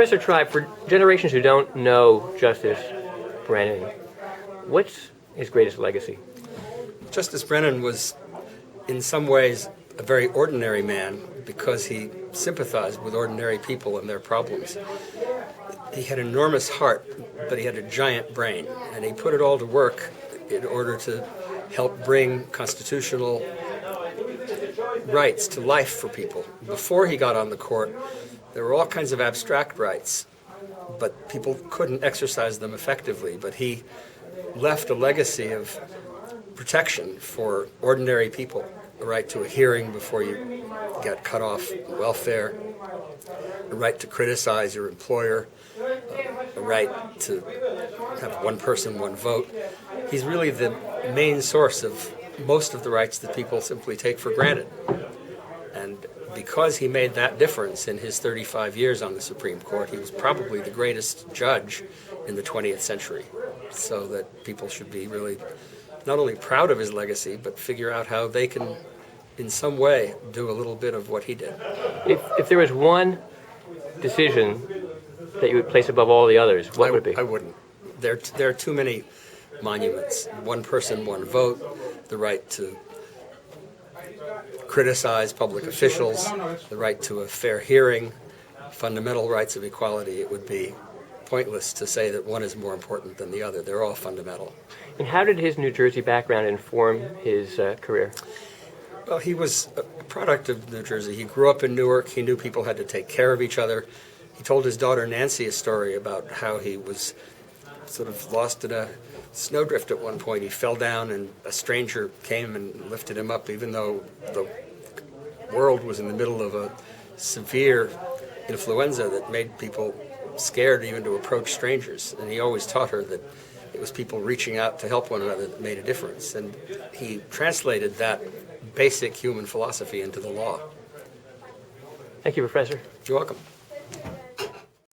Professor Tribe, for generations who don't know Justice Brennan, what's his greatest legacy? Justice Brennan was, in some ways, a very ordinary man because he sympathized with ordinary people and their problems. He had an enormous heart, but he had a giant brain, and he put it all to work in order to help bring constitutional rights to life for people. Before he got on the court, there were all kinds of abstract rights, but people couldn't exercise them effectively. But he left a legacy of protection for ordinary people, a right to a hearing before you get cut off welfare, a right to criticize your employer, a right to have one person, one vote. He's really the main source of most of the rights that people simply take for granted. And because he made that difference in his 35 years on the Supreme Court, he was probably the greatest judge in the 20th century. So that people should be really not only proud of his legacy, but figure out how they can, in some way, do a little bit of what he did. If there was one decision that you would place above all the others, what would it be? I wouldn't. There are too many monuments. One person, one vote, the right to criticize public officials, the right to a fair hearing, fundamental rights of equality. It would be pointless to say that one is more important than the other. They're all fundamental. And how did his New Jersey background inform his career? Well, he was a product of New Jersey. He grew up in Newark. He knew people had to take care of each other. He told his daughter Nancy a story about how he was sort of lost in a snowdrift at one point. He fell down and a stranger came and lifted him up, even though the world was in the middle of a severe influenza that made people scared even to approach strangers. And he always taught her that it was people reaching out to help one another that made a difference. And he translated that basic human philosophy into the law. Thank you, Professor. You're welcome.